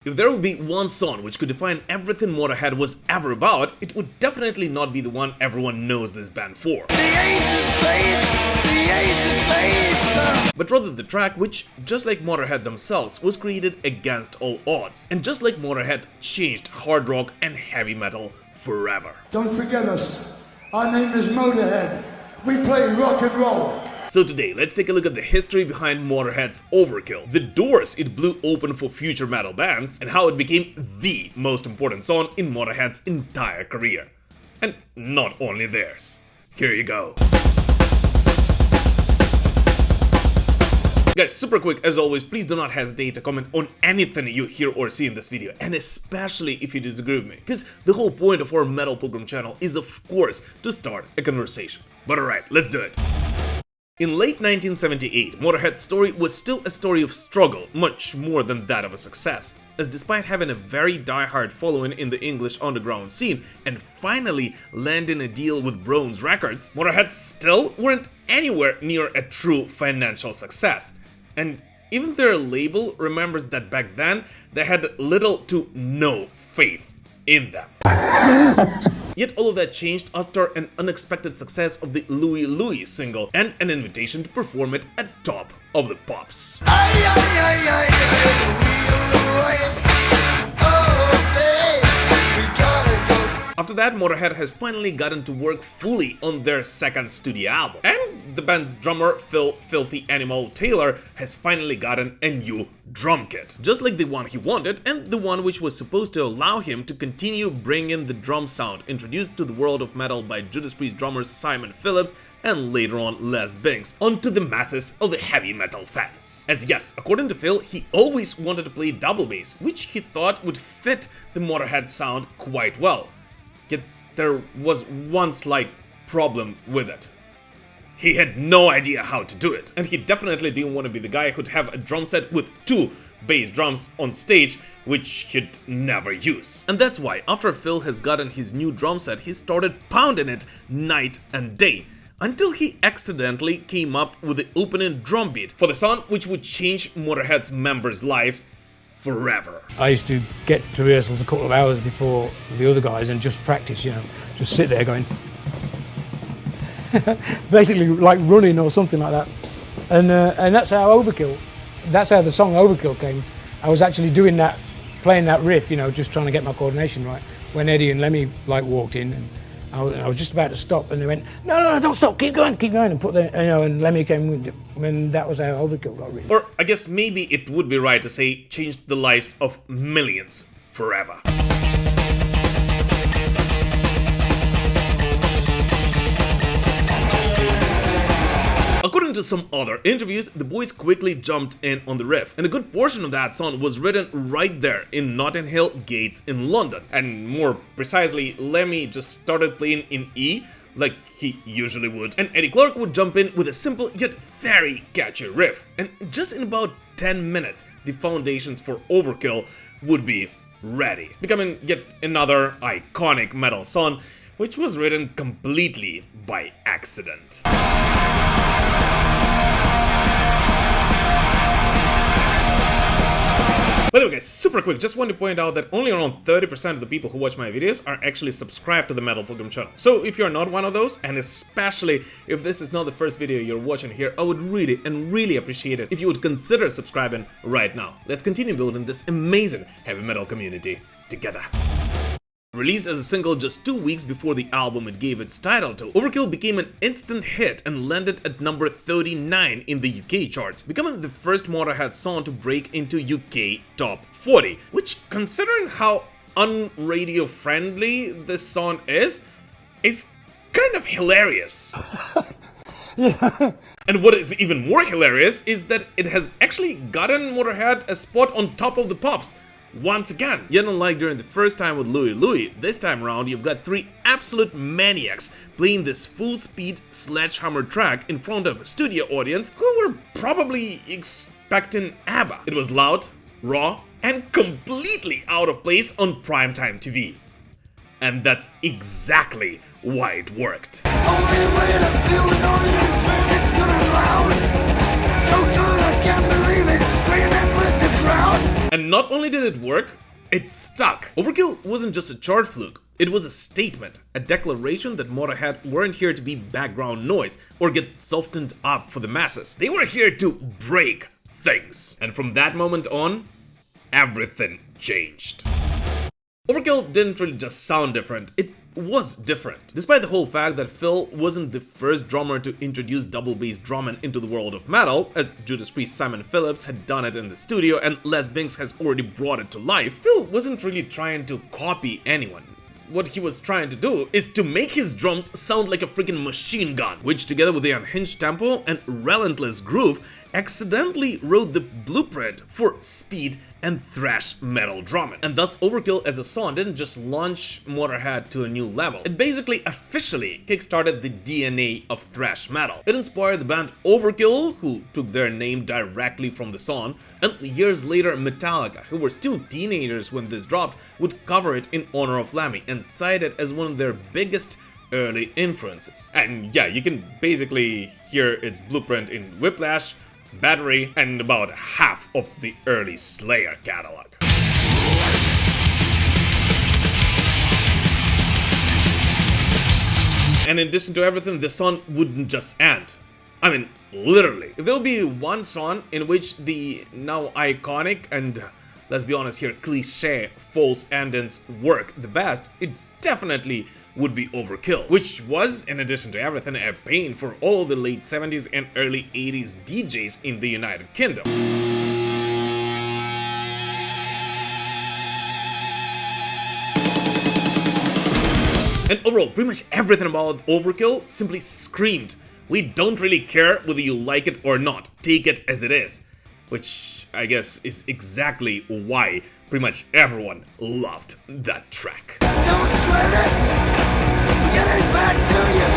If there would be one song which could define everything Motorhead was ever about, it would definitely not be the one everyone knows this band for. But rather the track which, just like Motorhead themselves, was created against all odds. And just like Motorhead, changed hard rock and heavy metal forever. Don't forget us. Our name is Motorhead. We play rock and roll. So today, let's take a look at the history behind Motorhead's Overkill, the doors it blew open for future metal bands, and how it became the most important song in Motorhead's entire career. And not only theirs. Here you go. Guys, super quick, as always, please do not hesitate to comment on anything you hear or see in this video, and especially if you disagree with me, because the whole point of our Metal Pilgrim channel is, of course, to start a conversation. But alright, let's do it. In late 1978, Motorhead's story was still a story of struggle, much more than that of a success, as despite having a very die-hard following in the English underground scene and finally landing a deal with Bronze Records, Motorhead still weren't anywhere near a true financial success. And even their label remembers that back then they had little to no faith in them. Yet all of that changed after an unexpected success of the Louie Louie single and an invitation to perform it at Top of the Pops. After that, Motorhead has finally gotten to work fully on their second studio album, and the band's drummer Phil "Filthy Animal" Taylor has finally gotten a new drum kit, just like the one he wanted and the one which was supposed to allow him to continue bringing the drum sound introduced to the world of metal by Judas Priest drummers Simon Phillips and later on Les Binks onto the masses of the heavy metal fans. As yes, according to Phil, he always wanted to play double bass, which he thought would fit the Motorhead sound quite well. Yet there was one slight problem with it. He had no idea how to do it, and he definitely didn't want to be the guy who'd have a drum set with 2 bass drums on stage, which he'd never use. And that's why, after Phil has gotten his new drum set, he started pounding it night and day, until he accidentally came up with the opening drum beat for the song which would change Motorhead's members' lives forever. I used to get to rehearsals a couple of hours before the other guys and just practice, you know, just sit there going basically like running or something like that. And that's how that's how the song Overkill came. I was actually doing that, playing that riff, you know, just trying to get my coordination right, when Eddie and Lemmy like walked in, and I was just about to stop, and they went, no, don't stop, keep going, and put the, you know, and Lemmy came with, and that was how Overkill got written. Or I guess maybe it would be right to say changed the lives of millions forever. According to some other interviews, the boys quickly jumped in on the riff, and a good portion of that song was written right there in Notting Hill Gates in London. And more precisely, Lemmy just started playing in E, like he usually would, and Eddie Clarke would jump in with a simple yet very catchy riff. And just in about 10 minutes, the foundations for Overkill would be ready, becoming yet another iconic metal song, which was written completely by accident. By the way guys, super quick, just want to point out that only around 30% of the people who watch my videos are actually subscribed to the Metal Pilgrim channel. So if you're not one of those, and especially if this is not the first video you're watching here, I would really appreciate it if you would consider subscribing right now. Let's continue building this amazing heavy metal community together. Released as a single just 2 weeks before the album it gave its title to, Overkill became an instant hit and landed at number 39 in the UK charts, becoming the first Motorhead song to break into UK Top 40, which, considering how unradio friendly this song is kind of hilarious. Yeah. And what is even more hilarious is that it has actually gotten Motorhead a spot on Top of the Pops once again. Yet unlike during the first time with Louie Louie, this time around you've got 3 absolute maniacs playing this full-speed sledgehammer track in front of a studio audience who were probably expecting ABBA. It was loud, raw, and completely out of place on primetime TV. And that's exactly why it worked. Only way to feel the noise is when it's good and loud. So good I can't believe it, screaming with the crowd. And not only did it work, it stuck. Overkill wasn't just a chart fluke. It was a statement, a declaration that Motorhead weren't here to be background noise or get softened up for the masses. They were here to break things. And from that moment on, everything changed. Overkill didn't really just sound different, it was different. Despite the whole fact that Phil wasn't the first drummer to introduce double bass drumming into the world of metal, as Judas Priest Simon Phillips had done it in the studio and Les Binks has already brought it to life, Phil wasn't really trying to copy anyone. What he was trying to do is to make his drums sound like a freaking machine gun, which together with the unhinged tempo and relentless groove, accidentally wrote the blueprint for speed and thrash metal drumming. And thus Overkill as a song didn't just launch Motorhead to a new level, it basically officially kickstarted the DNA of thrash metal. It inspired the band Overkill, who took their name directly from the song, and years later Metallica, who were still teenagers when this dropped, would cover it in honor of Lemmy and cite it as one of their biggest early influences. And yeah, you can basically hear its blueprint in Whiplash, Battery, and about half of the early Slayer catalog. And in addition to everything, the song wouldn't just end. I mean, literally. If there will be one song in which the now iconic and, let's be honest here, cliché false endings work the best, it definitely would be Overkill, which was, in addition to everything, a pain for all the late 70s and early 80s DJs in the United Kingdom. And overall, pretty much everything about Overkill simply screamed, we don't really care whether you like it or not, take it as it is. Which I guess is exactly why pretty much everyone loved that track. Don't sweat it. We're getting back to you.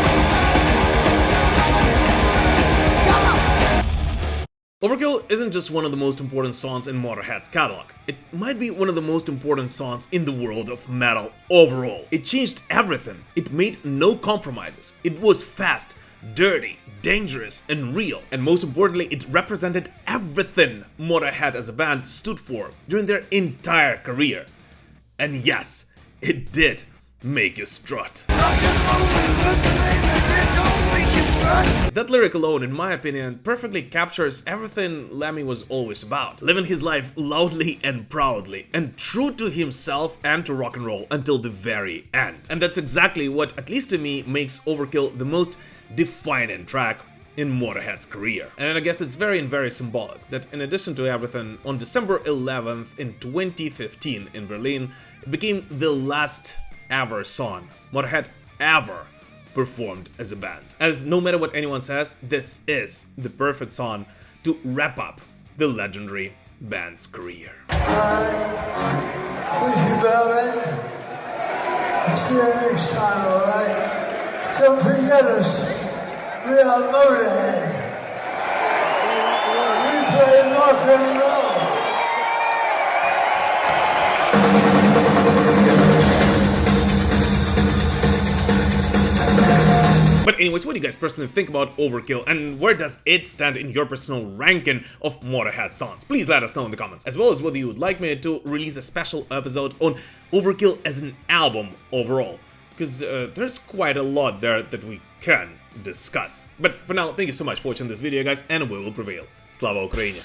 Overkill isn't just one of the most important songs in Motorhead's catalog. It might be one of the most important songs in the world of metal overall. It changed everything. It made no compromises. It was fast, dirty, dangerous, and real. And most importantly, it represented everything Motorhead as a band stood for during their entire career. And yes, it did make you strut. That lyric alone, in my opinion, perfectly captures everything Lemmy was always about. Living his life loudly and proudly, and true to himself and to rock and roll until the very end. And that's exactly what, at least to me, makes Overkill the most defining track in Motorhead's career. And I guess it's very symbolic that in addition to everything, on December 11th in 2015 in Berlin, it became the last ever song Motorhead ever performed as a band. As no matter what anyone says, this is the perfect song to wrap up the legendary band's career. Thinking about it. I'll see you next time, alright? Don't forget us. We are Motorhead. We play rock and roll. But anyways, what do you guys personally think about Overkill, and where does it stand in your personal ranking of Motorhead songs? Please let us know in the comments, as well as whether you would like me to release a special episode on Overkill as an album overall, because there's quite a lot there that we can discuss. But for now, thank you so much for watching this video, guys, and we will prevail. Slava Ukraini!